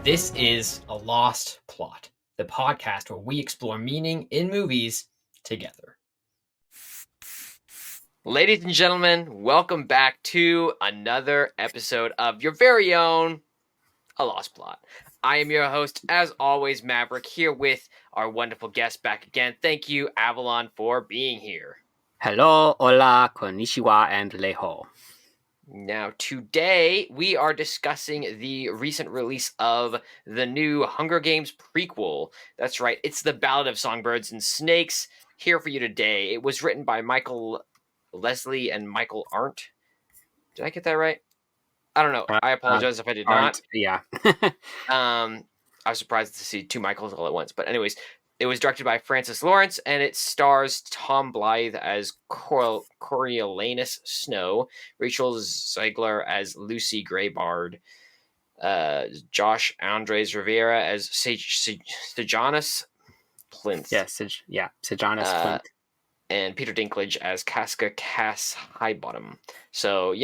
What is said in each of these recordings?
This is A Lost Plot, the podcast where we explore meaning in movies together. Ladies and gentlemen, welcome back to another episode of your very own A Lost Plot. I am your host, as always, Maverick, here with our wonderful guest back again. Thank you, Avalon, for being here. Hello, hola, konnichiwa, and leho. Now, today we are discussing the recent release of the new Hunger Games prequel. That's right, it's the Ballad of Songbirds and Snakes, here for you today. It was written by Michael Leslie and Michael Arndt. Did I get that right? I don't know. I apologize if I did not. Yeah. I was surprised to see two Michaels all at once. But anyways, it was directed by Francis Lawrence, and it stars Tom Blythe as Coriolanus Snow, Rachel Zegler as Lucy Graybard, Josh Andres Rivera as Sejanus Plinth. Sejanus Plinth. And Peter Dinklage as Casca Cass Highbottom. So,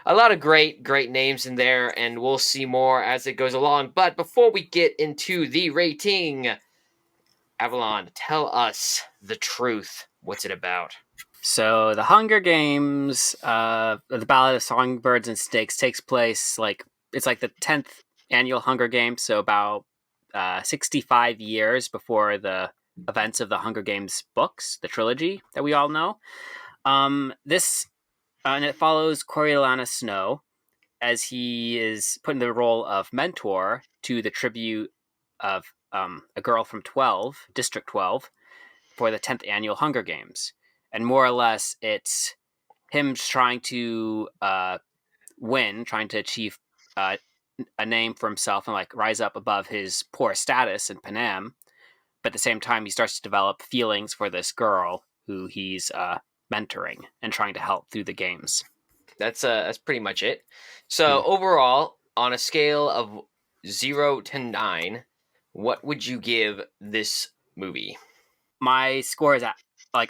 a lot of great names in there, and we'll see more as it goes along. But before we get into the rating, Avalon, tell us the truth. What's it about? So, the Hunger Games, the Ballad of Songbirds and Snakes takes place, it's the 10th annual Hunger Games, so about 65 years before the events of the Hunger Games books, the trilogy that we all know. And it follows Coriolanus Snow as he is put in the role of mentor to the tribute of a girl from District 12, for the 10th annual Hunger Games. And more or less, it's him trying to win, trying to achieve a name for himself and rise up above his poor status in Panem. But at the same time, he starts to develop feelings for this girl who he's mentoring and trying to help through the games. That's pretty much it. So overall, on a scale of 0 to 9, what would you give this movie? My score is at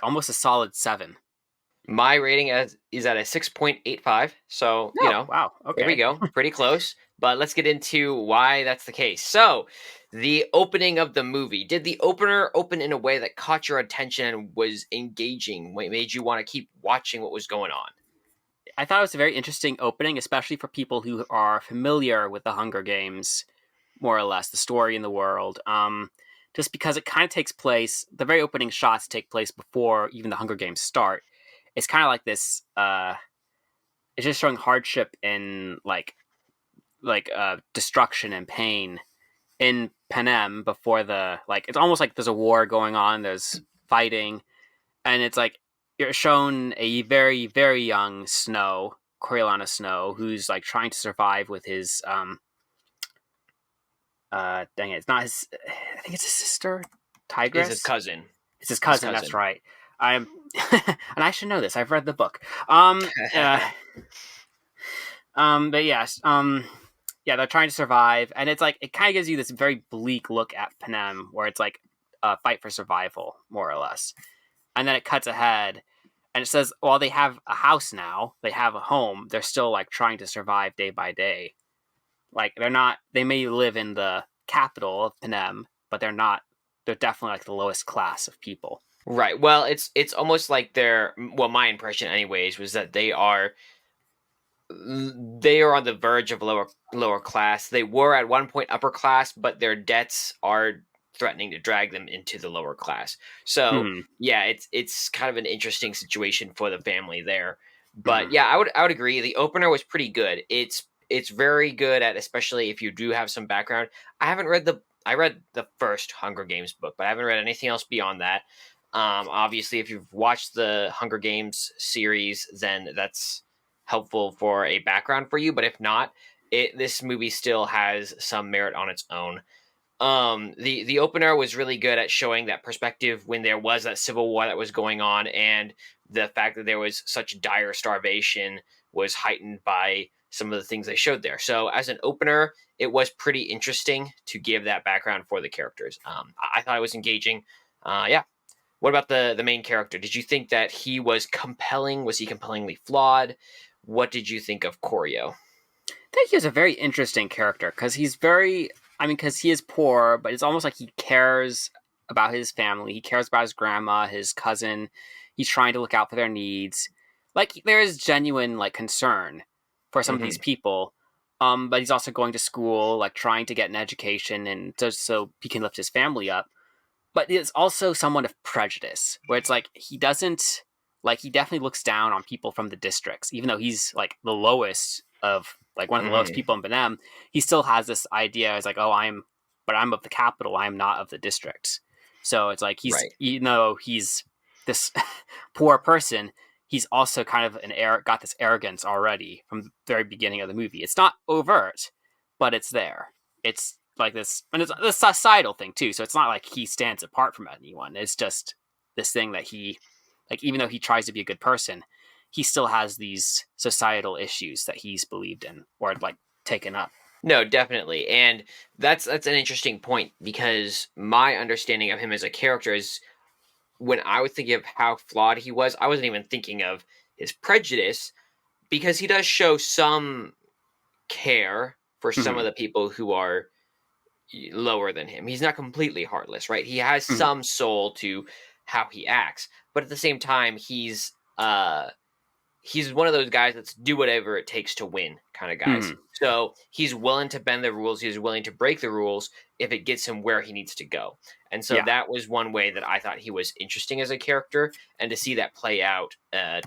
almost a solid 7. My rating is at a 6.85. So, wow, okay. There we go. Pretty close. But let's get into why that's the case. So, the opening of the movie. Did the opener open in a way that caught your attention and was engaging? What made you want to keep watching what was going on? I thought it was a very interesting opening, especially for people who are familiar with the Hunger Games, more or less, the story in the world. Just because it kind of takes place, the very opening shots take place before even the Hunger Games start. It's kind of like this, it's just showing hardship and destruction and pain in Panem before it's almost like there's a war going on, there's fighting, and it's you're shown a very, very young Snow, Coriolanus Snow, who's trying to survive with his, it's not his, I think it's his sister, Tigress? It's his cousin. It's his cousin, that's right. And I should know this, I've read the book. But yes, they're trying to survive, and it's it kind of gives you this very bleak look at Panem, where it's a fight for survival, more or less. And then it cuts ahead, and it says, well, they have a house now, they have a home, they're still trying to survive day by day. They may live in the capital of Panem, but they're definitely the lowest class of people. Right. Well, it's almost like my impression anyways was that they are on the verge of lower class. They were at one point upper class, but their debts are threatening to drag them into the lower class. So yeah, it's kind of an interesting situation for the family there. But yeah, I would agree. The opener was pretty good. It's very good at, especially if you do have some background. I read the first Hunger Games book, but I haven't read anything else beyond that. Obviously, if you've watched the Hunger Games series, then that's helpful for a background for you. But if not, this movie still has some merit on its own. The opener was really good at showing that perspective when there was that civil war that was going on, and the fact that there was such dire starvation was heightened by some of the things they showed there. So as an opener, it was pretty interesting to give that background for the characters. I thought it was engaging. Yeah. What about the main character? Did you think that he was compelling? Was he compellingly flawed? What did you think of Coryo? I think he was a very interesting character because he's very I mean, because he is poor, but it's almost like he cares about his family. He cares about his grandma, his cousin. He's trying to look out for their needs. Like there is genuine like concern for some of these Hmm. people. But he's also going to school, like trying to get an education, and just so he can lift his family up. But it's also somewhat of prejudice, where it's like he doesn't like he definitely looks down on people from the districts, even though he's like the lowest of like one of the lowest Hmm. people in Panem. He still has this idea. It's like, oh, but I'm of the capital. I am not of the districts. So it's like he's Right. even though he's this poor person, he's also kind of got this arrogance already from the very beginning of the movie. It's not overt, but it's there. It's like this, and it's a societal thing too. So it's not like he stands apart from anyone. It's just this thing that he, like, even though he tries to be a good person, he still has these societal issues that he's believed in or like taken up. No, definitely. And that's an interesting point because my understanding of him as a character is when I was thinking of how flawed he was, I wasn't even thinking of his prejudice because he does show some care for some Mm-hmm. of the people who are lower than him. He's not completely heartless, right? He has Mm-hmm. some soul to how he acts, but at the same time, he's one of those guys that's do whatever it takes to win kind of guys. Mm-hmm. So he's willing to bend the rules. He's willing to break the rules if it gets him where he needs to go. And so Yeah. that was one way that I thought he was interesting as a character, and to see that play out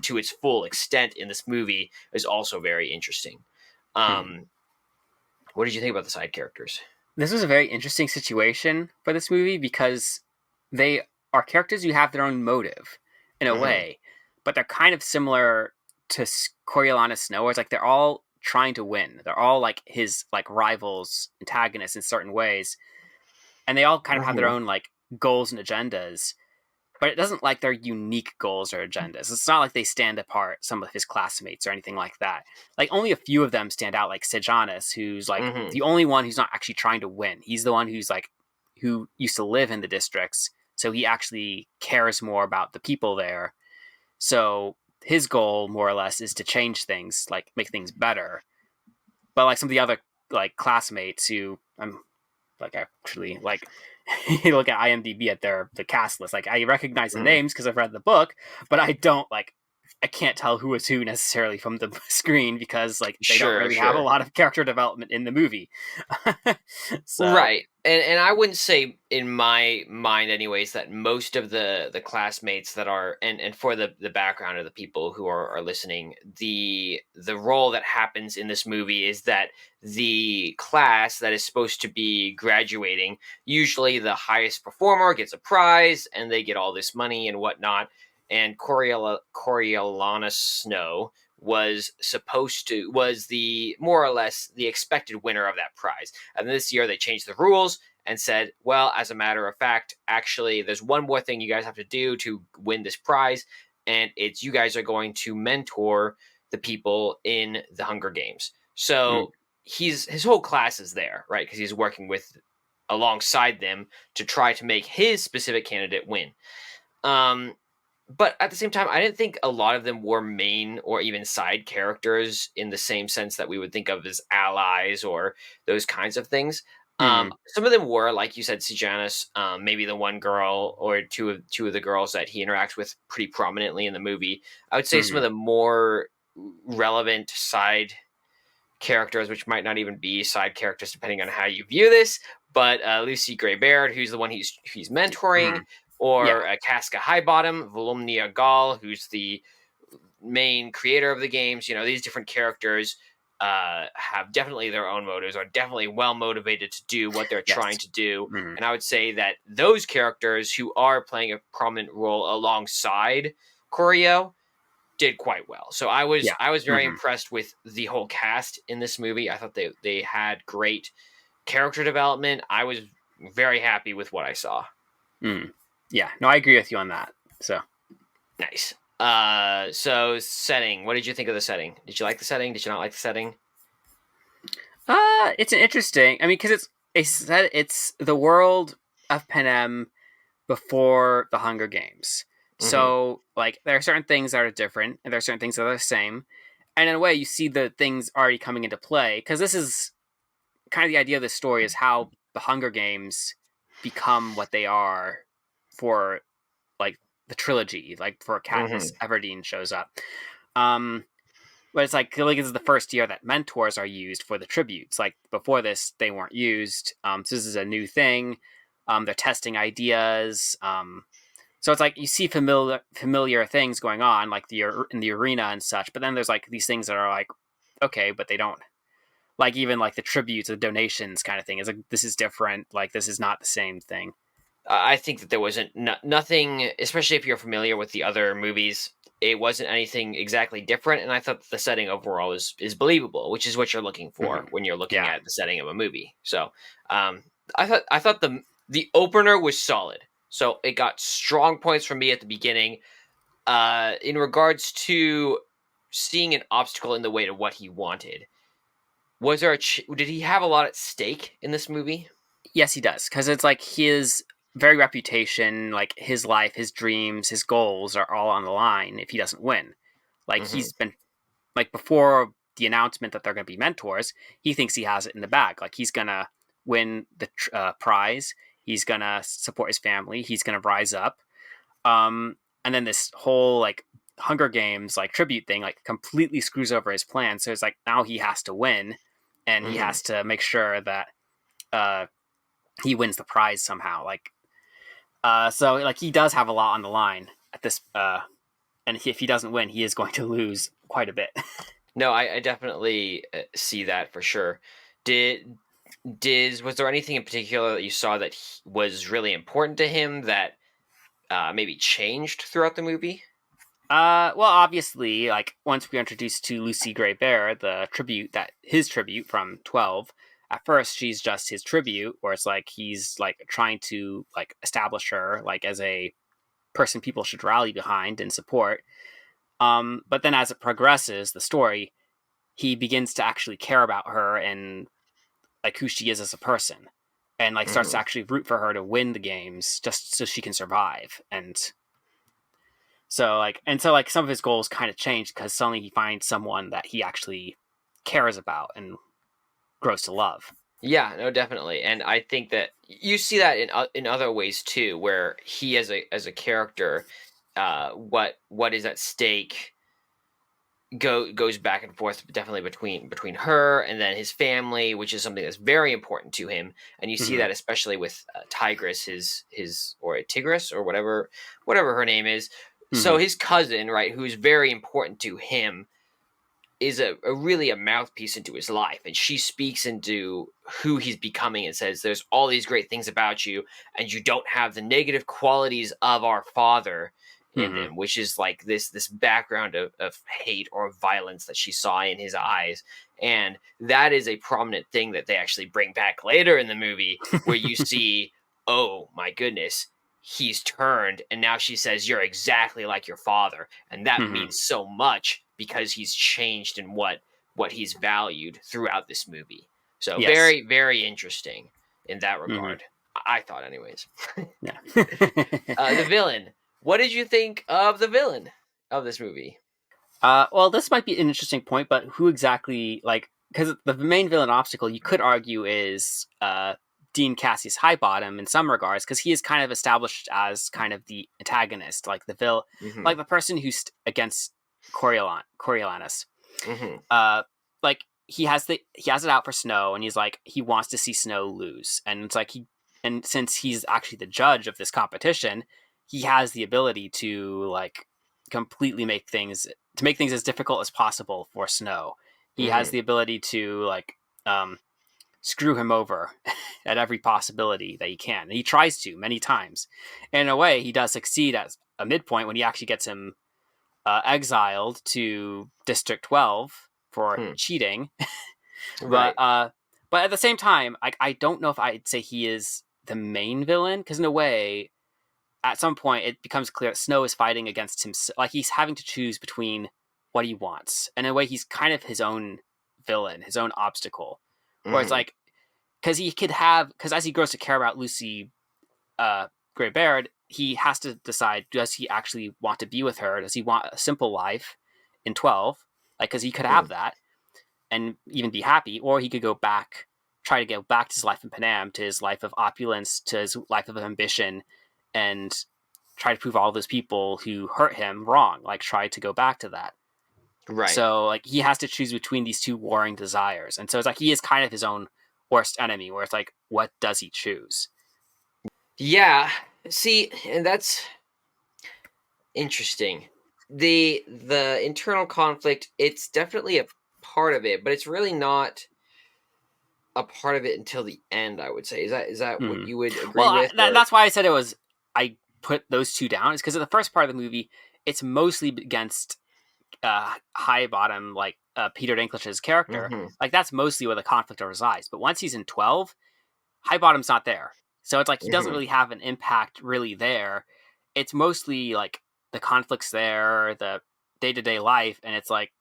to its full extent in this movie is also very interesting. Mm-hmm. Um, what did you think about the side characters? This was a very interesting situation for this movie because they are characters who have their own motive in a Hmm. way, but they're kind of similar to Coriolanus Snow, where it's like they're all trying to win. They're all like his like rivals, antagonists in certain ways, and they all kind of have their Hmm. own like goals and agendas. But it doesn't like their unique goals or agendas. It's not like they stand apart some of his classmates or anything like that. Like only a few of them stand out, like Sejanus, who's like Hmm. the only one who's not actually trying to win. He's the one who's like who used to live in the districts, so he actually cares more about the people there. So his goal, more or less, is to change things, like make things better. But like some of the other like classmates who I'm like actually like you look at IMDb at the cast list. Like I recognize the Hmm. names because I've read the book, but I don't like I can't tell who is who necessarily from the screen because like they don't Sure, really have a sure. lot of character development in the movie. So Right. And I wouldn't say in my mind anyways that most of the classmates that are and for the background of the people who are listening, the role that happens in this movie is that the class that is supposed to be graduating, usually the highest performer gets a prize and they get all this money and whatnot. And Coriolanus Snow was the more or less the expected winner of that prize. And this year they changed the rules and said, well, as a matter of fact, actually, there's one more thing you guys have to do to win this prize, and it's you guys are going to mentor the people in the Hunger Games. mm, So his whole class is there, right? Because he's working with alongside them to try to make his specific candidate win. Um, but at the same time, I didn't think a lot of them were main or even side characters in the same sense that we would think of as allies or those kinds of things. mm, Some of them were, like you said, Sejanus, maybe the one girl or two of the girls that he interacts with pretty prominently in the movie. I would say some of mm, the more relevant side characters, which might not even be side characters depending on how you view this, but Lucy Gray Baird, who's the one he's mentoring, mm, yeah, or Casca Highbottom, Volumnia Gall, who's the main creator of the games. You know, these different characters have definitely their own motives, are definitely well motivated to do what they're trying yes, to do. mm, And I would say that those characters who are playing a prominent role alongside Coryo did quite well. So yeah, I was very mm, impressed with the whole cast in this movie. I thought they had great character development. I was very happy with what I saw. mm. Yeah. No, I agree with you on that. So Nice. So setting. What did you think of the setting? Did you like the setting? Did you not like the setting? it's an interesting. I mean, because it's the world of Panem before the Hunger Games. Mm-hmm. So, like, there are certain things that are different, and there are certain things that are the same. And in a way, you see the things already coming into play because this is kind of the idea of this story is how the Hunger Games become what they are for like the trilogy, like for Katniss Everdeen shows up. But it's like this is the first year that mentors are used for the tributes. Like before this, they weren't used. So this is a new thing. They're testing ideas. So it's like you see familiar things going on, like in the arena and such. But then there's like these things that are like, okay, but they don't, like even like the tributes, the donations kind of thing. Is like this is different. Like this is not the same thing. I think that there wasn't nothing, especially if you're familiar with the other movies. It wasn't anything exactly different, and I thought the setting overall is believable, which is what you're looking for when you're looking Yeah. at the setting of a movie. So, I thought the opener was solid. So it got strong points from me at the beginning. In regards to seeing an obstacle in the way to what he wanted, was there did he have a lot at stake in this movie? Yes, he does, because it's like his very reputation, like his life, his dreams, his goals are all on the line if he doesn't win. Like he's been like before the announcement that they're going to be mentors, he thinks he has it in the bag. Like he's gonna win the prize. He's gonna support his family. He's gonna rise up. And then this whole like Hunger Games like tribute thing like completely screws over his plan. So it's like now he has to win, and he has to make sure that he wins the prize somehow. Like so like he does have a lot on the line at this. And if he doesn't win, he is going to lose quite a bit. No, I definitely see that for sure. Was there anything in particular that you saw that was really important to him that maybe changed throughout the movie? Well, obviously, like once we're introduced to Lucy Gray Bear, his tribute from 12. At first, she's just his tribute, where it's like he's like trying to like establish her like as a person people should rally behind and support. But then as it progresses, the story, he begins to actually care about her and like who she is as a person, and like starts to actually root for her to win the games just so she can survive. And so some of his goals kind of change because suddenly he finds someone that he actually cares about and grows to love. Yeah, no, definitely, and I think that you see that in other ways too, where he as a character, what is at stake goes back and forth definitely between her and then his family, which is something that's very important to him, and you see that especially with Tigress, his or Tigris or whatever her name is. So his cousin, right, who's very important to him, is a really a mouthpiece into his life, and she speaks into who he's becoming and says there's all these great things about you, and you don't have the negative qualities of our father in them, which is like this background of hate or violence that she saw in his eyes. And that is a prominent thing that they actually bring back later in the movie, where you see, oh my goodness, he's turned, and now she says you're exactly like your father, and that means so much because he's changed in what he's valued throughout this movie. So Yes. very, very interesting in that regard. I thought anyways. Yeah. The villain, what did you think of the villain of this movie? Well, this might be an interesting point, but who exactly, like, because the main villain obstacle you could argue is Dean Cassius Highbottom in some regards, because he is kind of established as kind of the antagonist, like the villain, like the person who's against Coriolanus. Like he has it out for Snow, and he's like he wants to see Snow lose, and it's like and since he's actually the judge of this competition, he has the ability to like completely make things as difficult as possible for Snow. He has the ability to like screw him over at every possibility that he can. And he tries to many times. And in a way, he does succeed at a midpoint when he actually gets him exiled to District 12 for cheating. Right. But at the same time, I don't know if I'd say he is the main villain, because in a way, at some point, it becomes clear that Snow is fighting against himself. Like he's having to choose between what he wants, and in a way, he's kind of his own villain, his own obstacle. Where it's like, because as he grows to care about Lucy Gray Baird, he has to decide: does he actually want to be with her? Does he want a simple life in 12? Like, because he could have that and even be happy, or he could go back, try to get back to his life in Panem, to his life of opulence, to his life of ambition, and try to prove all those people who hurt him wrong. Like try to go back to that. Right. So like he has to choose between these two warring desires, and so it's like he is kind of his own worst enemy. Where it's like, what does he choose? Yeah. See, and that's interesting. The internal conflict, it's definitely a part of it, but it's really not a part of it until the end, I would say. Is that what you would agree with? Or That's why I said it was. I put those two down is because in the first part of the movie, it's mostly against High Bottom, like Peter Dinklage's character. mm-hmm, Like that's mostly where the conflict resides. But once he's in 12, High Bottom's not there, so it's like he doesn't mm-hmm. really have an impact really there. It's mostly like the conflicts there, the day to day life, and it's like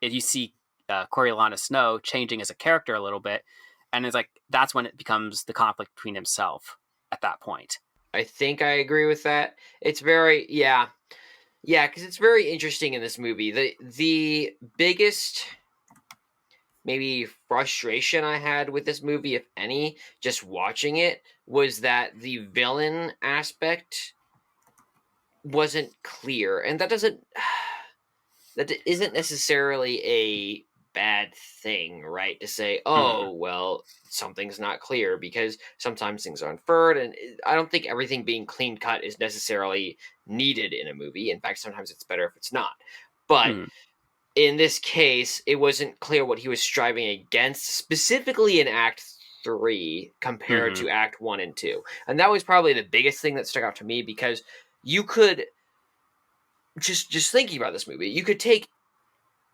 if you see Coriolanus Snow changing as a character a little bit, and it's like that's when it becomes the conflict between himself at that point. I think I agree with that. It's very yeah, because it's very interesting in this movie. The biggest maybe frustration I had with this movie, if any, just watching it, was that the villain aspect wasn't clear, and that doesn't that isn't necessarily a bad thing, right? To say, Mm, oh, well, something's not clear because sometimes things are inferred, and I don't think everything being clean cut is necessarily needed in a movie. In fact, sometimes it's better if it's not. But mm, in this case, it wasn't clear what he was striving against, specifically in Act 3 compared mm-hmm, to Act 1 and 2. And that was probably the biggest thing that stuck out to me because you could just thinking about this movie, you could take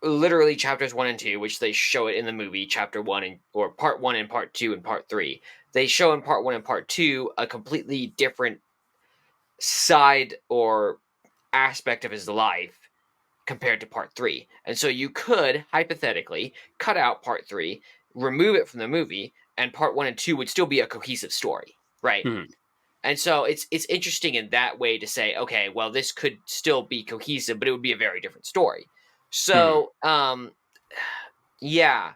literally chapters 1 and 2, which they show it in the movie, chapter 1 and or part 1 and part 2 and part 3. They show in part 1 and part 2 a completely different side or aspect of his life compared to part 3. And so you could hypothetically cut out part 3, remove it from the movie, and part 1 and 2 would still be a cohesive story, right? mm-hmm, And so it's interesting in that way to say, okay, well, this could still be cohesive, but it would be a very different story. mm-hmm, So, yeah,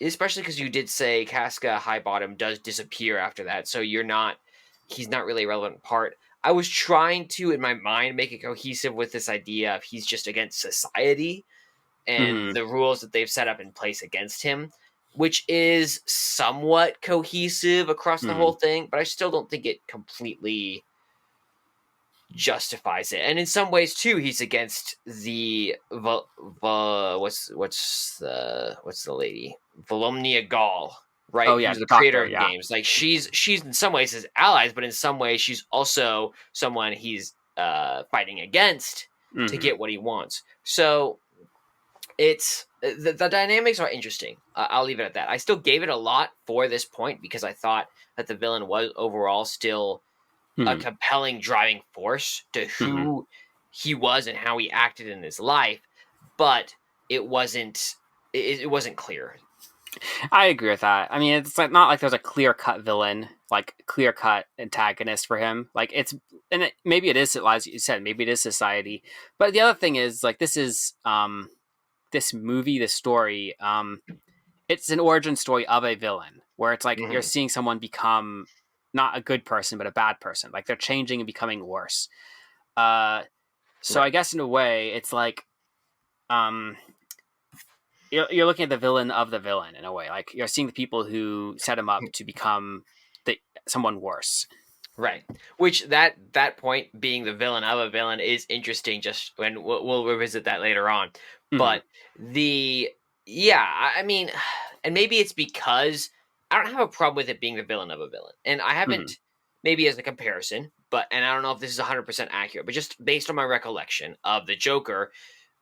especially because you did say Casca High Bottom does disappear after that, so he's not really a relevant part. I was trying to, in my mind, make it cohesive with this idea of he's just against society and mm-hmm, the rules that they've set up in place against him, which is somewhat cohesive across the mm-hmm. whole thing, but I still don't think it completely justifies it. And in some ways too, he's against the what's the lady? Volumnia Gall, Oh right? yeah, Who's the the creator doctor. of Yeah. games. Like she's in some ways his allies, but in some ways she's also someone he's fighting against to Mm-hmm, get what he wants. So it's the dynamics are interesting. I'll leave it at that. I still gave it a lot for this point because I thought that the villain was overall still a mm-hmm, compelling driving force to mm-hmm. who he was and how he acted in his life, but it wasn't clear. I agree with that. I mean, it's like not like there's a clear cut villain, like clear cut antagonist for him. Like it's and maybe it is, as you said, maybe it is society. But the other thing is like this is this movie, this story. It's an origin story of a villain where it's like you're Hmm. seeing someone become not a good person but a bad person. Like they're changing and becoming worse. Uh, so I Right. guess in a way, it's like um you're looking at the villain of the villain in a way. Like you're seeing the people who set him up to become someone worse. Right. Which that point being the villain of a villain is interesting. Just when we'll revisit that later on, Mm-hmm. but the yeah, I mean, and maybe it's because I don't have a problem with it being the villain of a villain, and I Mm-hmm. haven't maybe as a comparison, but and I don't know if this is 100% accurate, but just based on my recollection of the Joker,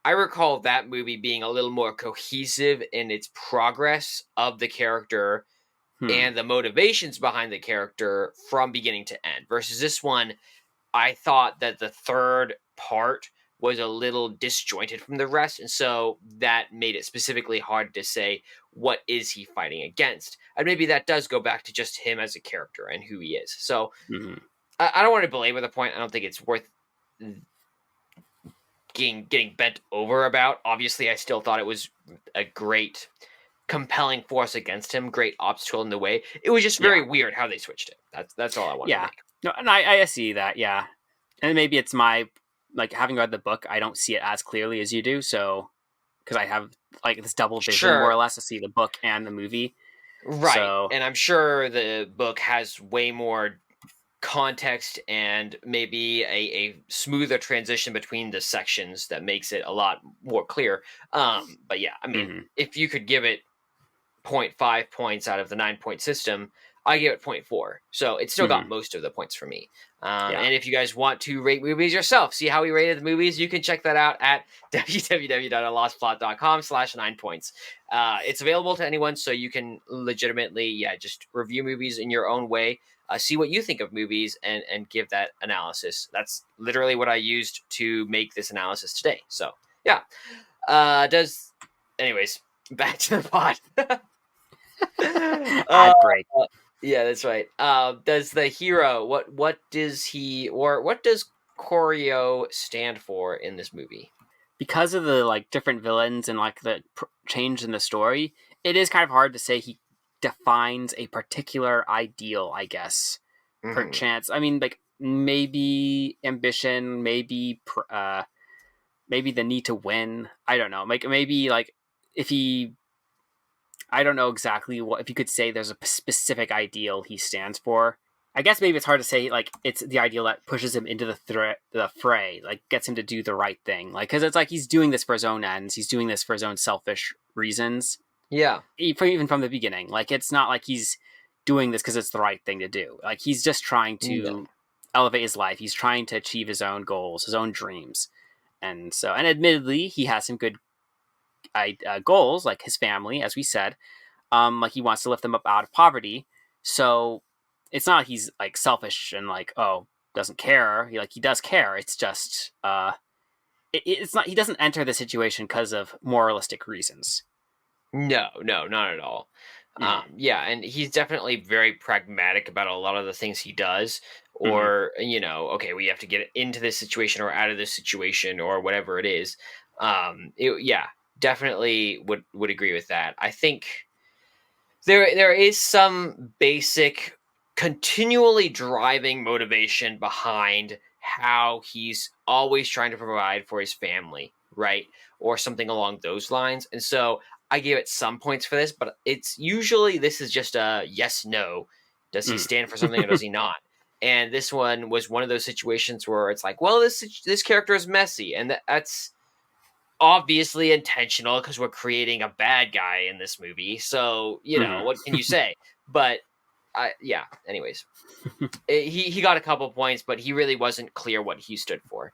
I recall that movie being a little more cohesive in its progress of the character Hmm. and the motivations behind the character from beginning to end. Versus this one, I thought that the third part was a little disjointed from the rest, and so that made it specifically hard to say what is he fighting against. And maybe that does go back to just him as a character and who he is. So Mm-hmm. I don't want to belabor the point. I don't think it's worth getting bent over about. Obviously, I still thought it was a great compelling force against him, great obstacle in the way. It was just very weird how they switched it. That's all I wanted to make. No, and I see that, yeah. And maybe it's my, like, having read the book, I don't see it as clearly as you do, so, because I have, like, this double vision, more or Sure. less, to see the book and the movie. Right. So, And I'm sure the book has way more context and maybe a smoother transition between the sections that makes it a lot more clear. But yeah, I mean, mhm. if you could give it 0.5 points out of the 9-point system, I give it 0.4. So it still got most of the points for me. Yeah. And if you guys want to rate movies yourself, see how we rated the movies, you can check that out at www.alostplot.com/9points. It's available to anyone, so you can legitimately, just review movies in your own way. See what you think of movies and give that analysis. That's literally what I used to make this analysis today. So yeah. Anyways, back to the pod. Ad break. Yeah, that's right. Does the hero what does he or what does Coryo stand for in this movie? Because of the, like, different villains and, like, the change in the story, it is kind of hard to say he defines a particular ideal, I guess. Mm-hmm. Perchance. I mean, like, maybe ambition, maybe maybe the need to win. I don't know. Like, maybe, like, if he, I don't know exactly what, if you could say there's a specific ideal he stands for. I guess maybe it's hard to say, like, it's the ideal that pushes him into the fray, like, gets him to do the right thing. Like, because it's like he's doing this for his own ends, he's doing this for his own selfish reasons, Yeah. even from the beginning. Like, it's not like he's doing this because it's the right thing to do. Like, he's just trying No. to elevate his life. He's trying to achieve his own goals, his own dreams. And so, and admittedly, he has some good goals, like his family, as we said. Like, he wants to lift them up out of poverty. So it's not like he's, like, selfish and, like, oh, doesn't care. He does care. It's just it's not, he doesn't enter the situation because of moralistic reasons. No, not at all. Mm. Yeah, and he's definitely very pragmatic about a lot of the things he does. Mm-hmm. Or, okay, we have to get into this situation or out of this situation or whatever it is. Yeah, definitely would agree with that. I think there is some basic continually driving motivation behind how he's always trying to provide for his family, right? Or something along those lines. And so I give it some points for this, but it's usually this is just a yes, no. Does he stand for something or does he not? And this one was one of those situations where it's like, well, this character is messy, and that's obviously intentional because we're creating a bad guy in this movie. So, what can you say? But yeah, anyways, he got a couple points, but he really wasn't clear what he stood for.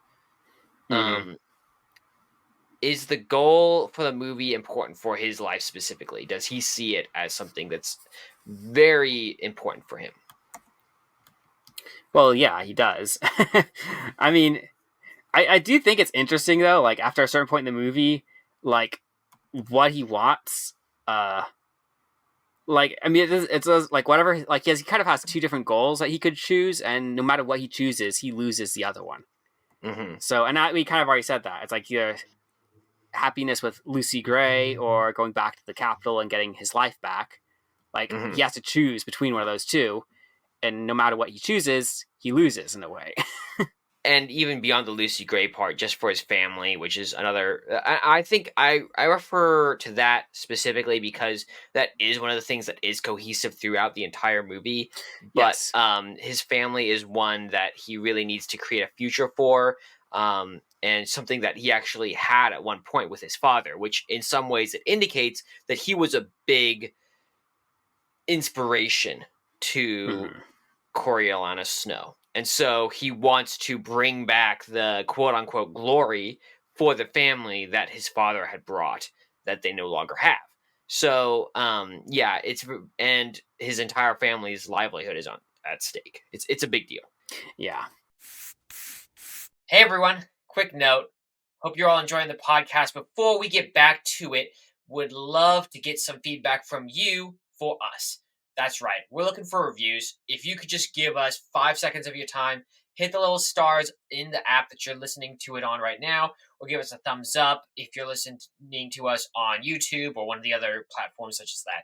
Mm-hmm. Is the goal for the movie important for his life specifically? Does he see it as something that's very important for him? Well, yeah, he does. I mean, I do think it's interesting, though, like, after a certain point in the movie, like, what he wants, like, I mean, it's like, whatever, like, he kind of has two different goals that he could choose, and no matter what he chooses, he loses the other one. Mm-hmm. So, and we kind of already said that. It's like either happiness with Lucy Gray or going back to the capital and getting his life back. Like, Mm-hmm. he has to choose between one of those two, and no matter what he chooses, he loses in a way. And even beyond the Lucy Gray part, just for his family, which is another. I think I refer to that specifically because that is one of the things that is cohesive throughout the entire movie. But Yes. his family is one that he really needs to create a future for, and something that he actually had at one point with his father, which in some ways it indicates that he was a big inspiration to Mm-hmm. Coriolanus Snow. And so he wants to bring back the quote unquote glory for the family that his father had brought that they no longer have. So, yeah, and his entire family's livelihood is at stake. It's a big deal. Yeah. Hey everyone, quick note. Hope you're all enjoying the podcast. Before we get back to it, would love to get some feedback from you for us. That's right. We're looking for reviews. If you could just give us 5 seconds of your time, hit the little stars in the app that you're listening to it on right now, or give us a thumbs up if you're listening to us on YouTube or one of the other platforms such as that.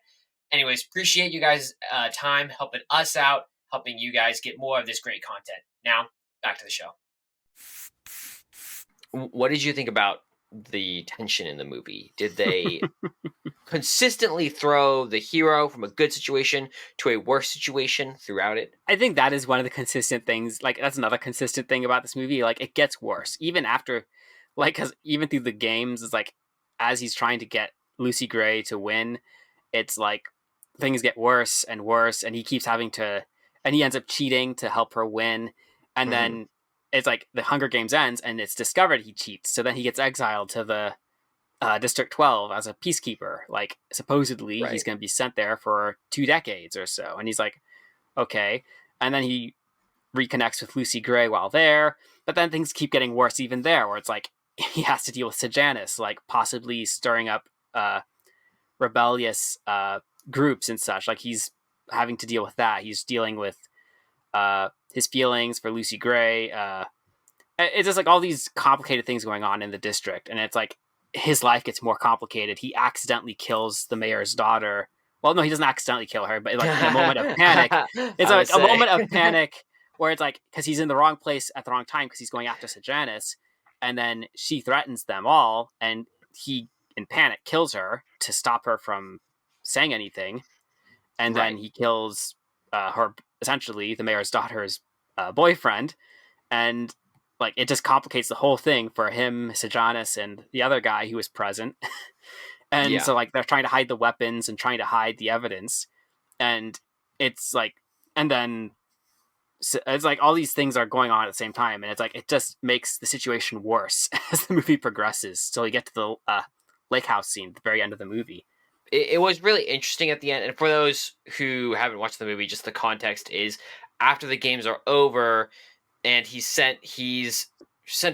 Anyways, appreciate you guys' time helping us out, helping you guys get more of this great content. Now, back to the show. What did you think about the tension in the movie? Did they consistently throw the hero from a good situation to a worse situation throughout it? I think that is one of the consistent things. Like, that's another consistent thing about this movie. Like, it gets worse even after, like, because even through the games, it's like as he's trying to get Lucy Gray to win, it's like things get worse and worse, and he keeps having to, and he ends up cheating to help her win, and then it's like the Hunger Games ends, and it's discovered he cheats, so then he gets exiled to the District 12 as a peacekeeper. Like, supposedly he's going to be sent there for 2 decades or so, and he's like, okay. And then he reconnects with Lucy Gray while there, but then things keep getting worse even there, where it's like he has to deal with Sejanus, like possibly stirring up rebellious groups and such. Like, he's having to deal with that. He's dealing with his feelings for Lucy Gray. It's just like all these complicated things going on in the district, and it's like his life gets more complicated. He accidentally kills the mayor's daughter. Well, no, he doesn't accidentally kill her, but like in a moment of panic, it's like a moment of panic where it's like, because he's in the wrong place at the wrong time because he's going after Sejanus, and then she threatens them all, and he, in panic, kills her to stop her from saying anything, and then he kills her, essentially the mayor's daughter's boyfriend, and like it just complicates the whole thing for him, Sejanus, and the other guy who was present. And so like they're trying to hide the weapons and trying to hide the evidence, and it's like, and then it's like all these things are going on at the same time, and it's like it just makes the situation worse as the movie progresses till you get to the lake house scene at the very end of the movie. It was really interesting at the end, and for those who haven't watched the movie, just the context is after the games are over and he's sent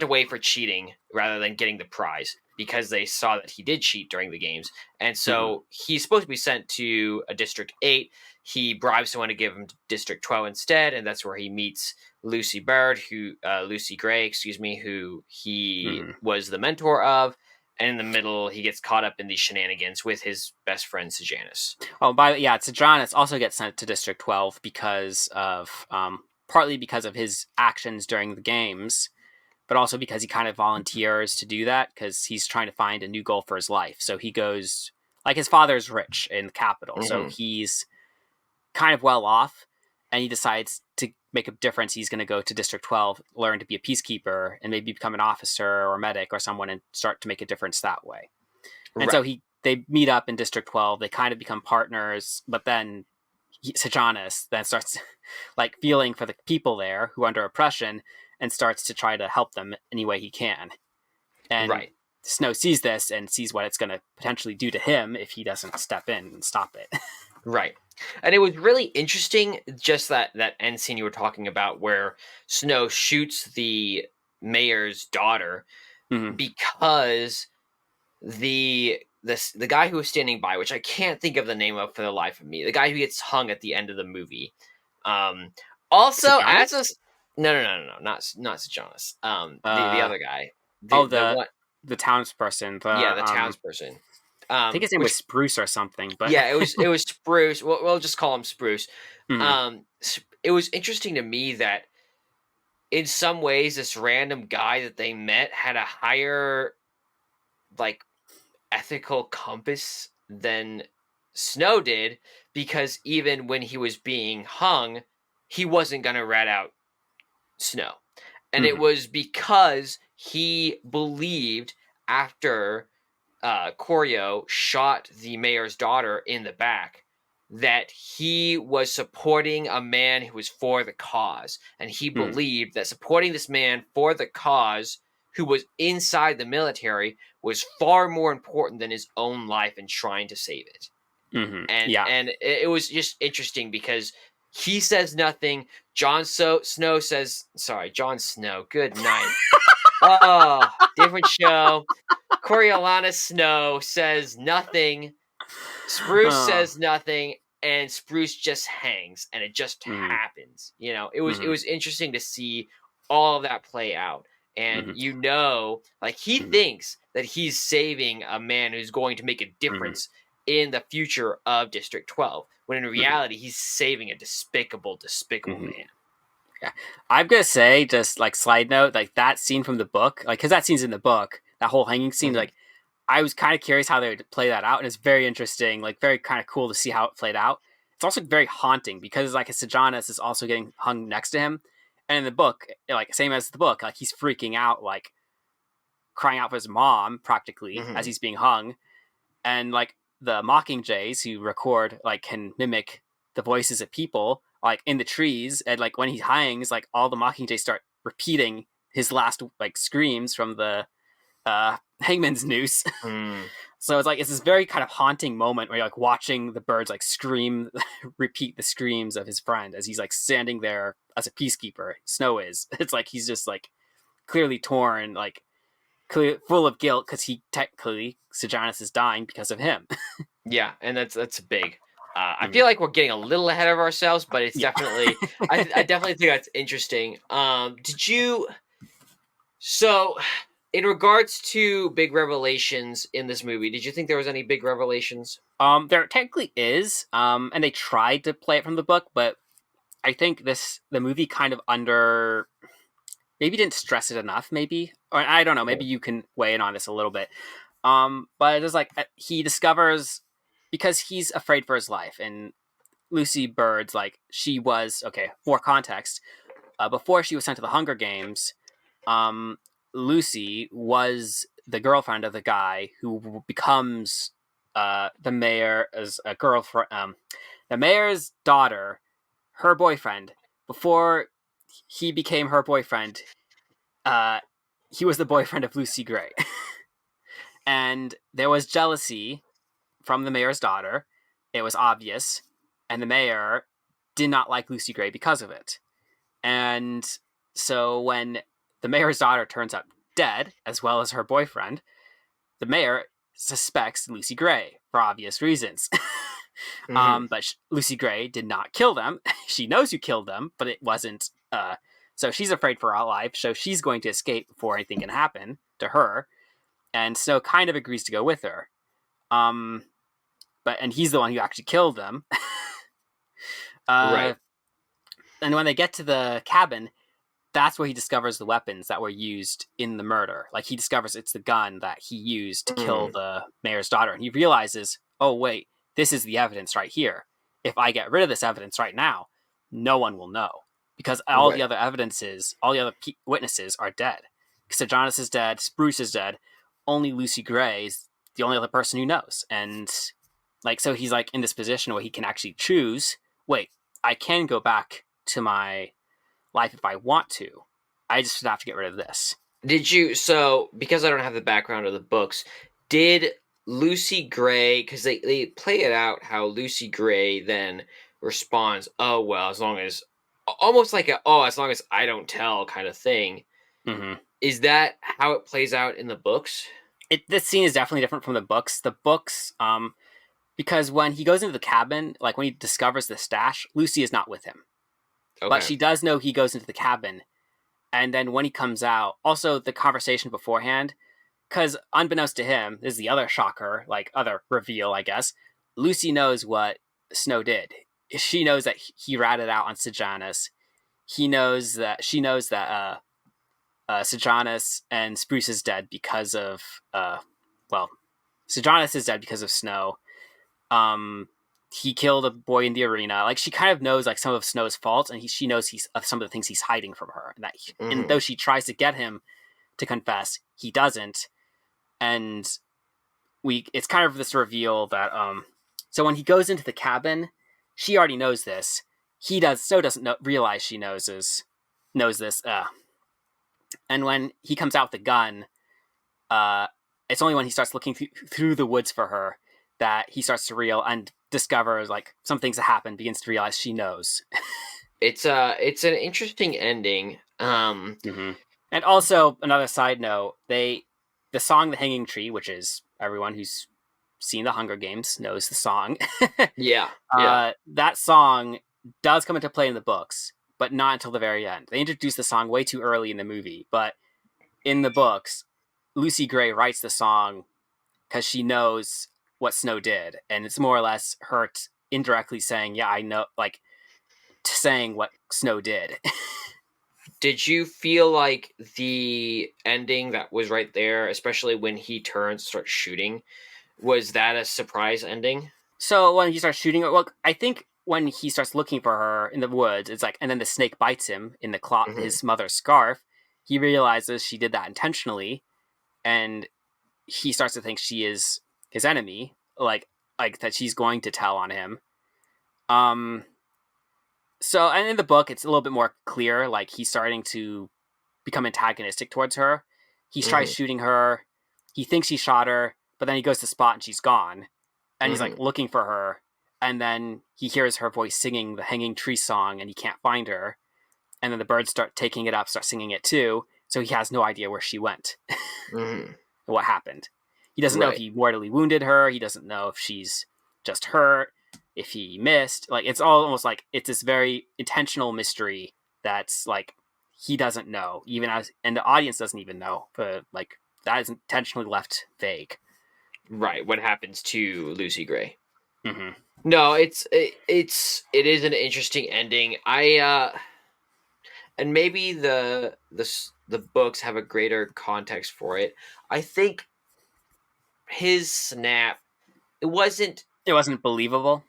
away for cheating rather than getting the prize, because they saw that he did cheat during the games. And so he's supposed to be sent to a District 8. He bribes someone to give him District 12 instead, and that's where he meets Lucy Gray, who he was the mentor of. And in the middle, he gets caught up in these shenanigans with his best friend, Sejanus. Oh, Sejanus also gets sent to District 12 because of, partly because of his actions during the games, but also because he kind of volunteers to do that because he's trying to find a new goal for his life. So he goes, like, his father's rich in the capital, so he's kind of well off, and he decides to make a difference. He's going to go to District 12, learn to be a peacekeeper, and maybe become an officer or a medic or someone and start to make a difference that way. And so they meet up in District 12. They kind of become partners, but then Sejanus then starts like feeling for the people there who are under oppression and starts to try to help them any way he can. And Snow sees this and sees what it's going to potentially do to him if he doesn't step in and stop it. Right. And it was really interesting, just that end scene you were talking about where Snow shoots the mayor's daughter because the guy who was standing by, which I can't think of the name of for the life of me, the guy who gets hung at the end of the movie. Also, Sejanus? as a no, not Sejanus. The other guy. The townsperson. The townsperson. I think his name was Spruce or something, but yeah, it was Spruce. We'll just call him Spruce. It was interesting to me that in some ways this random guy that they met had a higher like ethical compass than Snow did, because even when he was being hung, he wasn't going to rat out Snow. And it was because he believed after Coryo shot the mayor's daughter in the back that he was supporting a man who was for the cause. And he believed that supporting this man for the cause who was inside the military was far more important than his own life and trying to save it. And it was just interesting because he says nothing. Jon Snow, good night. Oh, different show. Coriolanus Snow says nothing. Spruce says nothing, and Spruce just hangs, and it just happens. You know, it was interesting to see all of that play out. And Mhm. like he Mhm. thinks that he's saving a man who's going to make a Mhm. difference in the future of District 12, when in Mhm. reality he's saving a despicable Mhm. man. Yeah. I'm gonna say, just like side note, like that scene from the book, like because that scene's in the book, that whole hanging scene, Mm-hmm. like I was kind of curious how they would play that out, and it's very interesting, like very kind of cool to see how it played out. It's also very haunting because like a Sejanus is also getting hung next to him, and in the book, like same as the book, like he's freaking out, like crying out for his mom practically as Mm-hmm. he's being hung, and like the mockingjays who record like can mimic the voices of people like in the trees, and like when he hangs, like all the mockingjays start repeating his last like screams from the hangman's noose. Mm. So it's like it's this very kind of haunting moment where you're like watching the birds like scream, repeat the screams of his friend as he's like standing there as a peacekeeper. Snow is. It's like he's just like clearly torn, like full of guilt because he technically Sejanus is dying because of him. Yeah, and that's big. I Mhm. feel like we're getting a little ahead of ourselves, but it's Yeah. definitely I definitely think that's interesting. Did you so in regards to big revelations in this movie, did you think there was any big revelations? There technically is, and they tried to play it from the book, but I think the movie kind of maybe didn't stress it enough, maybe, or I don't know. Maybe Okay. you can weigh in on this a little bit. But it is like he discovers because he's afraid for his life, and Lucy Bird's like she was okay. For context, before she was sent to the Hunger Games, um, Lucy was the girlfriend of the guy who becomes the mayor as a girlfriend. The mayor's daughter, her boyfriend. Before he became her boyfriend, uh, he was the boyfriend of Lucy Gray, and there was jealousy from the mayor's daughter. It was obvious, and the mayor did not like Lucy Gray because of it. And so when the mayor's daughter turns up dead, as well as her boyfriend, the mayor suspects Lucy Gray for obvious reasons. Hmm. But Lucy Gray did not kill them. She knows who killed them, but it wasn't. So she's afraid for her life. So she's going to escape before anything can happen to her. And Snow kind of agrees to go with her. Um, and he's the one who actually killed them. uh, Right. and when they get to the cabin, that's where he discovers the weapons that were used in the murder. Like he discovers it's the gun that he used to kill Mm. the mayor's daughter, and he realizes, oh wait, this is the evidence right here. If I get rid of this evidence right now, no one will know because all the Right. other evidences, all the other witnesses are dead. Sejanus is dead, Spruce is dead. Only Lucy Gray is the only other person who knows, and like so he's like in this position where he can actually choose. Wait, I can go back to my life if I want to. I just have to get rid of this. Did you because I don't have the background of the books, did Lucy Gray, because they play it out how Lucy Gray then responds, oh well, as long as almost like as long as I don't tell kind of thing. Mm-hmm. Is that how it plays out in the books? This scene is definitely different from the books. The books, because when he goes into the cabin, like when he discovers the stash, Lucy is not with him, but Okay. she does know he goes into the cabin. And then when he comes out, also the conversation beforehand, because unbeknownst to him, this is the other shocker, like other reveal, I guess. Lucy knows what Snow did. She knows that he ratted out on Sejanus. She knows that Sejanus and Spruce is dead because of well, Sejanus is dead because of Snow. Um, he killed a boy in the arena. Like she kind of knows like some of Snow's faults, and she knows he's some of the things he's hiding from her. And Hmm. though she tries to get him to confess, he doesn't. And it's kind of this reveal that so when he goes into the cabin, she already knows this. Snow doesn't realize she knows this. And when he comes out with the gun, uh, it's only when he starts looking through the woods for her that he starts to real and discovers like some things that happen, begins to realize she knows. It's an interesting ending. Mm-hmm. And also another side note, the song "The Hanging Tree," which is everyone who's seen the Hunger Games knows the song. Yeah, yeah. That song does come into play in the books, but not until the very end. They introduced the song way too early in the movie, but in the books, Lucy Gray writes the song because she knows what Snow did, and it's more or less her indirectly saying, "Yeah, I know," like saying what Snow did. Did you feel like the ending that was right there, especially when he turns, starts shooting, was that a surprise ending? So when he starts shooting, well, I think when he starts looking for her in the woods, it's like, and then the snake bites him in the claw, Mm-hmm. his mother's scarf. He realizes she did that intentionally, and he starts to think she is his enemy, like that she's going to tell on him. Um, so and in the book, it's a little bit more clear. Like he's starting to become antagonistic towards her. He tries Mm-hmm. shooting her. He thinks he shot her, but then he goes to spot and she's gone. And he's Mm-hmm. like looking for her. And then he hears her voice singing the Hanging Tree song and he can't find her. And then the birds start taking it up, start singing it too. So he has no idea where she went, Mm-hmm. what happened. He doesn't know if Right. he mortally wounded her. He doesn't know if she's just hurt, if he missed. Like it's all almost like it's this very intentional mystery that's like he doesn't know, even as and the audience doesn't even know. But like that is intentionally left vague. Right. What happens to Lucy Gray? Mm-hmm. No, it is an interesting ending. And maybe the books have a greater context for it. I think his snap, it wasn't It wasn't believable.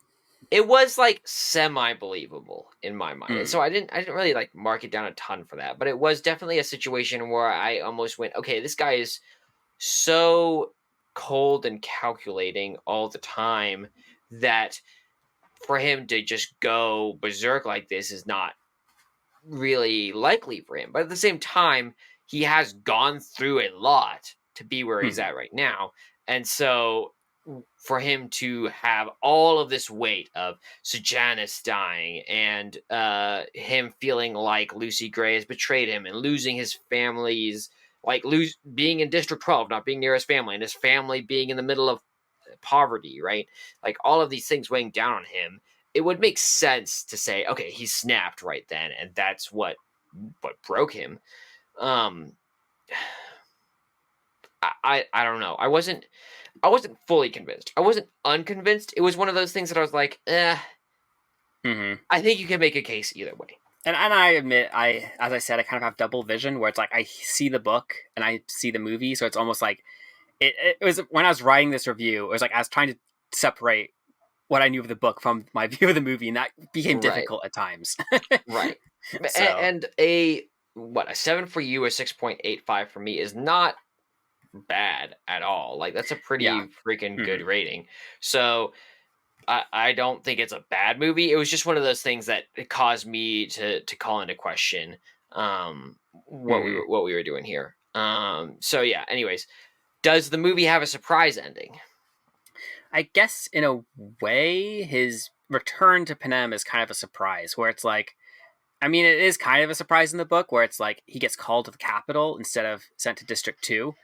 it was like semi believable in my mind. And Mm. so I didn't really like mark it down a ton for that, but it was definitely a situation where I almost went, okay, this guy is so cold and calculating all the time that for him to just go berserk like this is not really likely for him. But at the same time, he has gone through a lot to be where he's Mm-hmm. at right now. And so for him to have all of this weight of Sejanus dying and him feeling like Lucy Gray has betrayed him and losing his family's being in District 12, not being near his family, and his family being in the middle of poverty, right? Like all of these things weighing down on him, it would make sense to say, okay, he snapped right then, and that's what broke him. Um, I don't know. I wasn't fully convinced. I wasn't unconvinced. It was one of those things that I was like, Mm-hmm. I think you can make a case either way. And I admit, as I said, I kind of have double vision where it's like I see the book and I see the movie, so it's almost like it was when I was writing this review, it was like I was trying to separate what I knew of the book from my view of the movie, and that became Right, difficult at times. right. So And a 7 for you, a 6.85 for me is not bad at all. Like that's a yeah. pretty freaking Mm-hmm. good rating. So I don't think it's a bad movie. It was just one of those things that it caused me to call into question Mm-hmm. what we were doing here. So yeah. Anyways, does the movie have a surprise ending? I guess in a way, his return to Panem is kind of a surprise, where it's like, I mean, it is kind of a surprise in the book, where it's like he gets called to the capital instead of sent to District 2.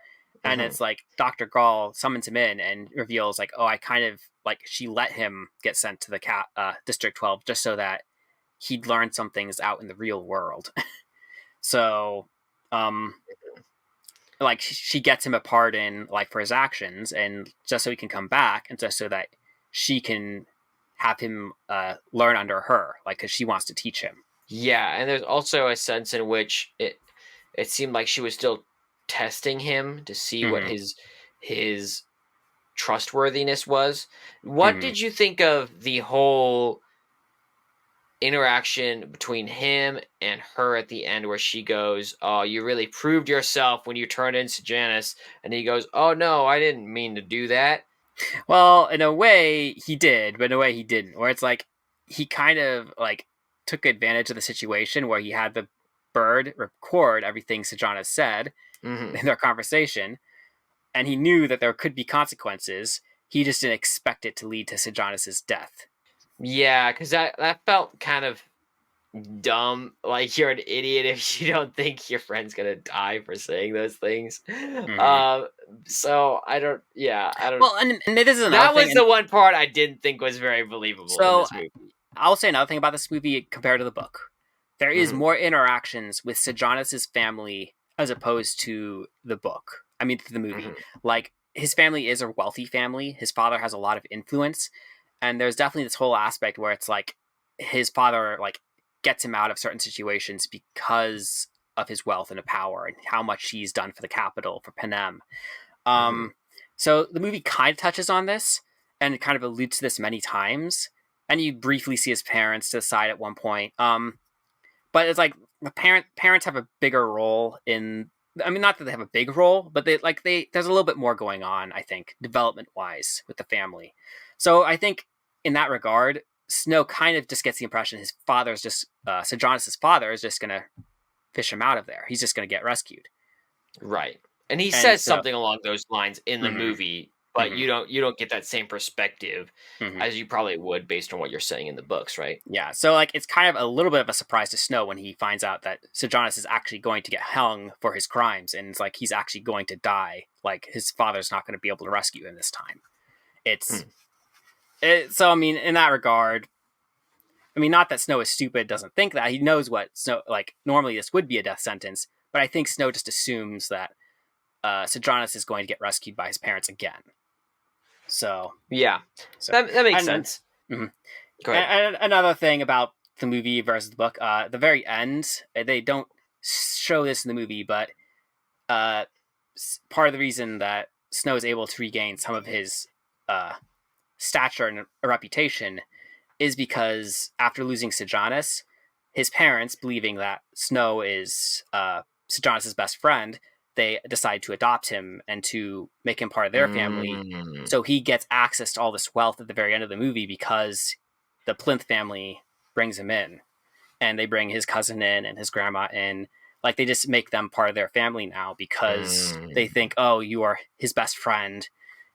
And Hmm. it's like Dr. Gall summons him in and reveals, like, oh, I kind of like she let him get sent to the District 12 just so that he'd learn some things out in the real world. So, um, like she gets him a pardon like for his actions and just so he can come back and just so that she can have him learn under her like because she wants to teach him. Yeah, and there's also a sense in which it seemed like she was still testing him to see what Mm-hmm. his trustworthiness was. What Mm-hmm. did you think of the whole interaction between him and her at the end where she goes, "Oh, you really proved yourself when you turned in Sejanus," and he goes, "Oh no, I didn't mean to do that." Well, in a way he did, but in a way he didn't, where it's like he kind of like took advantage of the situation where he had the bird record everything Sejanus said Hmm. in their conversation, and he knew that there could be consequences. He just didn't expect it to lead to Sejanus's death. Yeah, because that felt kind of dumb. Like you're an idiot if you don't think your friend's gonna die for saying those things. Mm-hmm. So I don't. Yeah, I don't. Well, and this is another That thing, was and the one part I didn't think was very believable in so this movie. I'll say another thing about this movie compared to the book. there is more interactions with Sejanus' family as opposed to the book. I mean, the movie. Like, his family is a wealthy family. His father has a lot of influence. And there's definitely this whole aspect where it's like his father, like, gets him out of certain situations because of his wealth and power and how much he's done for the capital, for Panem. So the movie kind of touches on this and it kind of alludes to this many times. And you briefly see his parents to the side at one point. But it's like the parents have a bigger role in. I mean, not that they have a big role, but there's a little bit more going on. I think development wise with the family. So I think in that regard, Snow kind of just gets the impression his father's just Sejanus' father is just gonna fish him out of there. He's just gonna get rescued. Right. And he says something along those lines in the movie, but you don't get that same perspective as you probably would based on what you're saying in the books, right? Yeah. So like it's kind of a little bit of a surprise to Snow when he finds out that Sejanus is actually going to get hung for his crimes, and it's like he's actually going to die. Like his father's not going to be able to rescue him this time. So I mean, in that regard, I mean, not that Snow is stupid, doesn't think that. He knows what Snow, like, normally this would be a death sentence, but I think Snow just assumes that Sejanus is going to get rescued by his parents again. So yeah, that makes sense. Go ahead. And another thing about the movie versus the book, the very end, they don't show this in the movie, but part of the reason that Snow is able to regain some of his stature and a reputation is because after losing Sejanus, his parents, believing that Snow is Sejanus' best friend, they decide to adopt him and to make him part of their family. So he gets access to all this wealth at the very end of the movie because the Plinth family brings him in. And they bring his cousin in and his grandma in. Like, they just make them part of their family now because they think, oh, you are his best friend,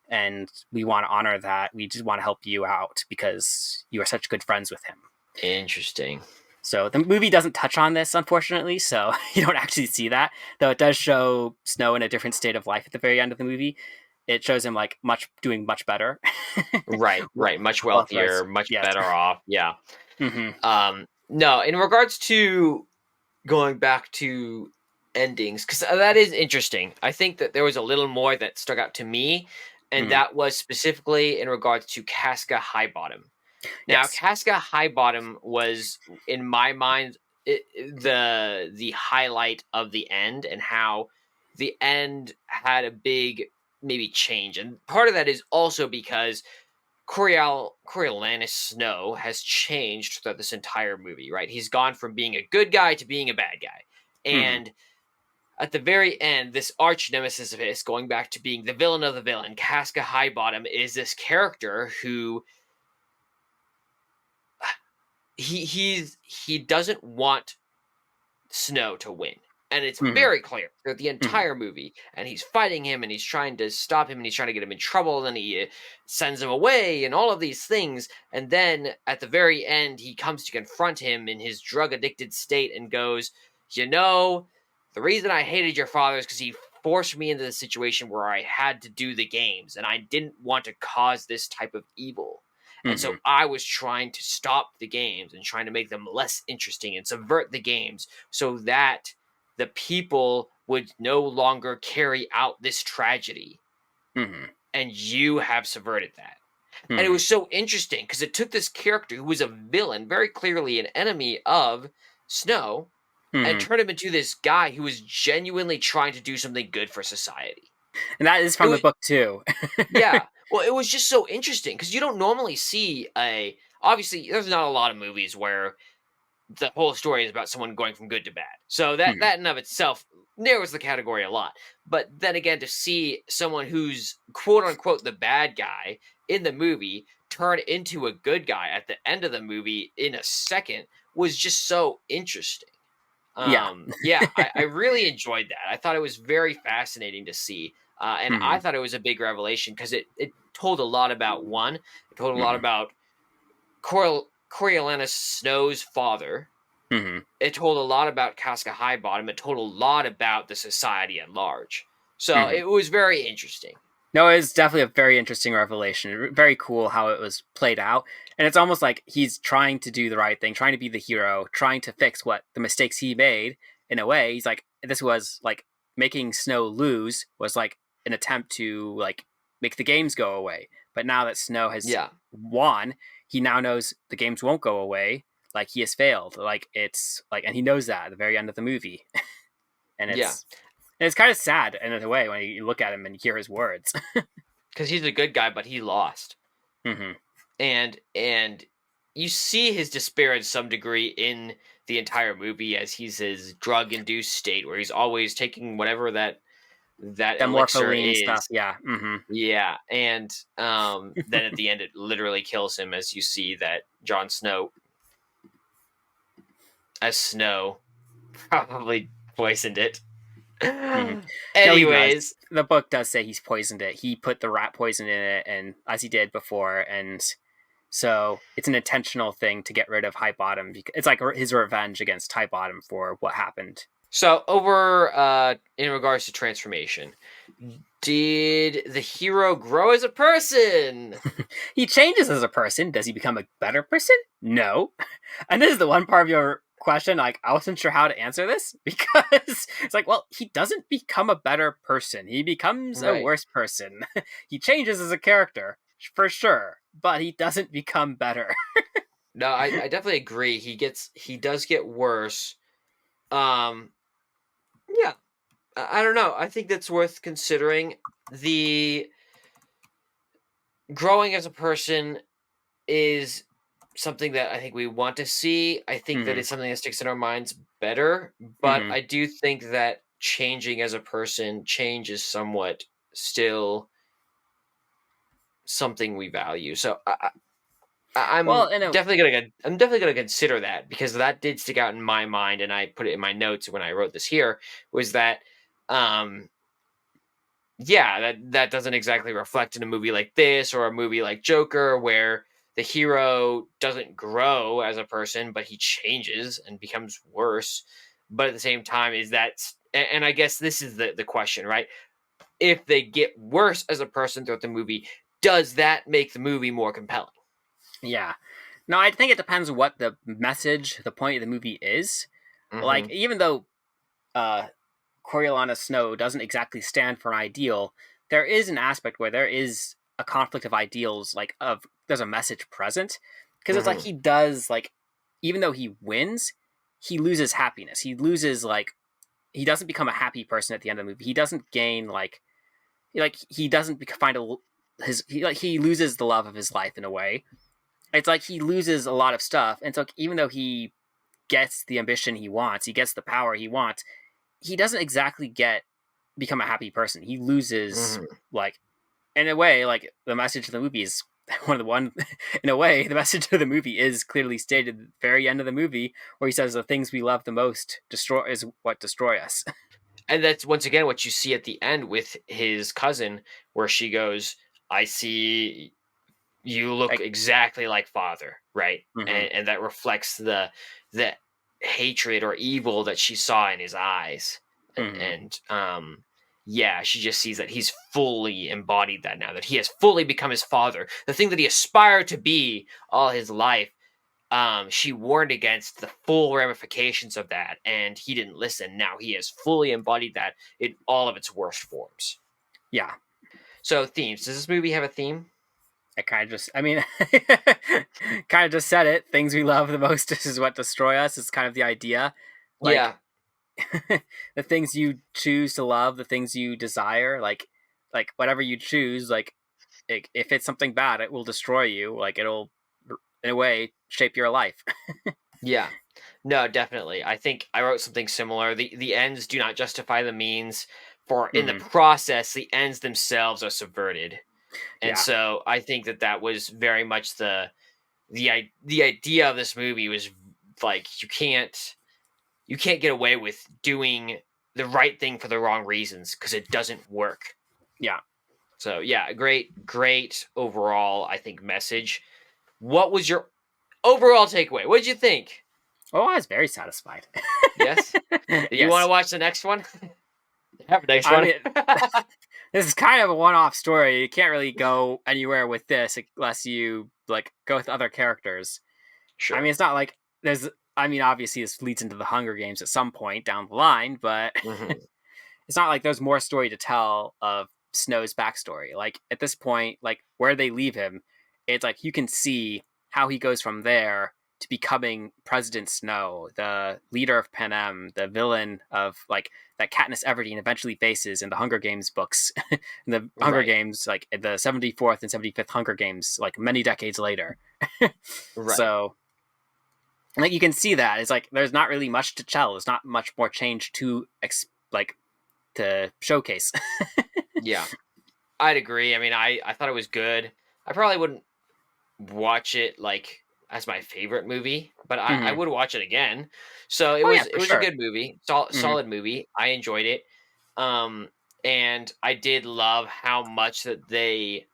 and we want to honor that. We just want to help you out because you are such good friends with him. Interesting. So the movie doesn't touch on this, unfortunately, so you don't actually see that. Though it does show Snow in a different state of life at the very end of the movie. It shows him like doing much better. right. Much wealthier, much better off. Yeah. No, in regards to going back to endings, because that is interesting. I think that there was a little more that stuck out to me, and that was specifically in regards to Casca Highbottom. Now, Casca Highbottom was, in my mind, the highlight of the end, and how the end had a big maybe change. And part of that is also because Coriolanus Snow has changed throughout this entire movie, right? He's gone from being a good guy to being a bad guy. And at the very end, this arch nemesis of his, going back to being the villain of the villain, Casca Highbottom, is this character who he doesn't want Snow to win. And it's very clear throughout the entire movie. And he's fighting him, and he's trying to stop him, and he's trying to get him in trouble, and he sends him away, and all of these things. And then at the very end, he comes to confront him in his drug-addicted state and goes, you know, the reason I hated your father is because he forced me into the situation where I had to do the games, and I didn't want to cause this type of evil. And so I was trying to stop the games and trying to make them less interesting and subvert the games so that the people would no longer carry out this tragedy. And you have subverted that. And it was so interesting because it took this character who was a villain, very clearly an enemy of Snow, and turned him into this guy who was genuinely trying to do something good for society. And that is from the book too. Yeah. Well, it was just so interesting because you don't normally see obviously, there's not a lot of movies where the whole story is about someone going from good to bad. So that in and of itself narrows the category a lot. But then again, to see someone who's quote-unquote the bad guy in the movie turn into a good guy at the end of the movie in a second was just so interesting. I really enjoyed that. I thought it was very fascinating to see. And I thought it was a big revelation because it told a lot about it told a lot about Coriolanus Snow's father. It told a lot about Casca Highbottom. It told a lot about the society at large. So it was very interesting. No, it's definitely a very interesting revelation. Very cool how it was played out. And it's almost like he's trying to do the right thing, trying to be the hero, trying to fix what the mistakes he made. In a way, he's like, this was like making Snow lose was like an attempt to like make the games go away. But now that Snow has Yeah, won, he now knows the games won't go away. Like he has failed. Like it's like, and he knows that at the very end of the movie. And yeah, it's kind of sad in a way when you look at him and hear his words. because he's a good guy, but he lost, Mm-hmm. and you see his despair in some degree in the entire movie as he's his drug induced state where he's always taking whatever that The elixir morpholine stuff, is. yeah. Mm-hmm. Yeah, and then at the end it literally kills him as you see that Jon Snow as Snow probably poisoned it. Mm-hmm. No, he does. Anyways, The book does say he's poisoned it. He put the rat poison in it, and as he did before, and so it's an intentional thing to get rid of High Bottom. Because it's like his revenge against High Bottom for what happened. so over in regards to transformation, did the hero grow as a person? He changes as a person. Does he become a better person? No. And this is the one part of your question, like, I wasn't sure how to answer this because it's like, well, he doesn't become a better person. He becomes a Right. worse person. He changes as a character, for sure, but he doesn't become better. No, I definitely agree. He does get worse. Um, yeah, I don't know. I think that's worth considering. The growing as a person is something that I think we want to see. I think that Mm-hmm. it's something that sticks in our minds better, but Mm-hmm. I do think that changing as a person, change is somewhat still something we value. So Well, in a I'm definitely gonna consider that because that did stick out in my mind, and I put it in my notes when I wrote this here. Was that um yeah, that doesn't exactly reflect in a movie like this or a movie like Joker where the hero doesn't grow as a person, but he changes and becomes worse. But at the same time, is that and I guess this is the question, right? If they get worse as a person throughout the movie, does that make the movie more compelling? yeah. No, I think it depends what the message, the point of the movie is. Like, Mm-hmm. even though uh, Coriolanus Snow doesn't exactly stand for an ideal, there is an aspect where there is a conflict of ideals, like of there's a message present, because it's like Mm-hmm. he does like, even though he wins, he loses happiness. He loses like he doesn't become a happy person at the end of the movie. He doesn't gain like he doesn't find a his he loses the love of his life in a way. It's like he loses a lot of stuff, and so even though he gets the ambition he wants, he gets the power he wants, he doesn't exactly get become a happy person. He loses Mm-hmm. like in a way like the message of the movie is one in a way the message of the movie is clearly stated at the very end of the movie where he says the things we love the most destroy is what destroy us. And that's once again what you see at the end with his cousin, where she goes, "I see you look Like exactly like father," right? mm-hmm, And that reflects the hatred or evil that she saw in his eyes. mm-hmm, And yeah, she just sees that he's fully embodied that now, that he has fully become his father, the thing that he aspired to be all his life. She warned against the full ramifications of that, and he didn't listen. Now he has fully embodied that in all of its worst forms. yeah. So, themes. Does this movie have a theme? I kind of just, I mean, kind of just said it. Things we love the most is what destroy us. It's kind of the idea. Like, Yeah, the things you choose to love, the things you desire, like whatever you choose, like, if it's something bad, it will destroy you. Like, it'll, in a way, shape your life. yeah. No, definitely. I think I wrote something similar. The ends do not justify the means, for in the Hmm. process, the ends themselves are subverted. And Yeah, so I think that that was very much the idea of this movie was like you can't get away with doing the right thing for the wrong reasons because it doesn't work. yeah. So yeah, great overall I think message. What was your overall takeaway? What did you think? Oh, I was very satisfied. Yes. Do you want to Yes. watch the next one? Have a next I one. mean, this is kind of a one-off story. You can't really go anywhere with this unless you like go with other characters. I mean, Sure. it's not like there's. I mean, obviously, this leads into the Hunger Games at some point down the line, but Hmm. it's not like there's more story to tell of Snow's backstory. Like at this point, like where they leave him, it's like you can see how he goes from there to becoming President Snow, the leader of Panem, the villain of like that Katniss Everdeen eventually faces in the Hunger Games books, in the Hunger Right. Games, like the 74th and 75th Hunger Games, like many decades later. Right. So like you can see that it's like there's not really much to tell. There's not much more change to like to showcase. Yeah. I'd agree. I mean, I thought it was good. I probably wouldn't watch it like as my favorite movie, but I Mm-hmm. would watch it again. So it Oh yeah, was for it was a sure. good movie, Mm-hmm. solid movie. I enjoyed it, um, and I did love how much that they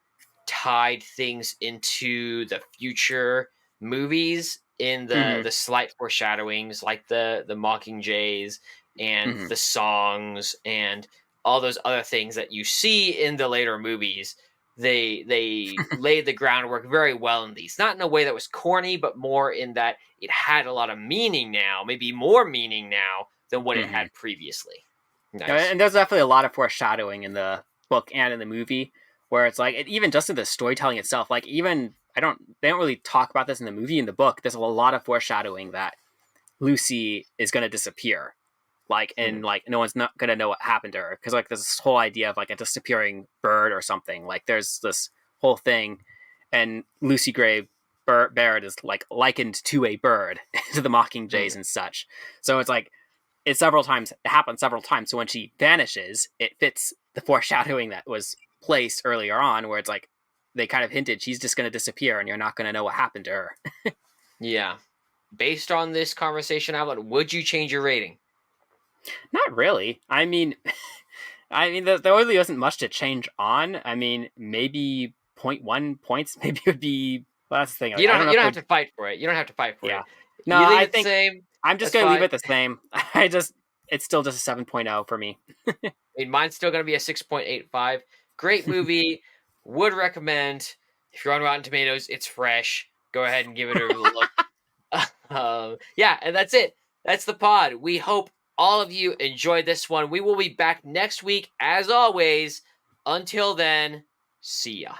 tied things into the future movies in Mm-hmm. the slight foreshadowings, like the Mockingjays and Mm-hmm. the songs and all those other things that you see in the later movies. They laid the groundwork very well in these, not in a way that was corny, but more in that it had a lot of meaning now, maybe more meaning now than what it Mm-hmm. had previously. Yeah, Nice. and there's definitely a lot of foreshadowing in the book and in the movie, where it's like even just in the storytelling itself. Like even they don't really talk about this in the movie. In the book, there's a lot of foreshadowing that Lucy is going to disappear. Like and Mhm. like no one's not gonna know what happened to her because like there's this whole idea of like a disappearing bird or something. Like there's this whole thing, and Lucy Gray Barrett is like likened to a bird to the Mockingjays Mhm. and such. So it's like it happens several times. So when she vanishes, it fits the foreshadowing that was placed earlier on, where it's like they kind of hinted she's just gonna disappear and you're not gonna know what happened to her. Yeah. Based on this conversation, Avalon, would you change your rating? Not really. I mean, there really wasn't much to change on. I mean, maybe zero point 0.1 points. Maybe it would be. Well, that's the thing. Like, I don't know You if don't it have would. to fight for it. You don't have to fight for Yeah. it. No, You leave I it the think same. I'm just That's gonna leave fine. it the same. I just it's still just a 7.0 for me. I mean, mine's still going to be a 6.85. Great movie. Would recommend. If you're on Rotten Tomatoes, it's fresh. Go ahead and give it a look. Yeah, and that's it. That's the pod. We hope all of you enjoyed this one. We will be back next week, as always. Until then, see ya.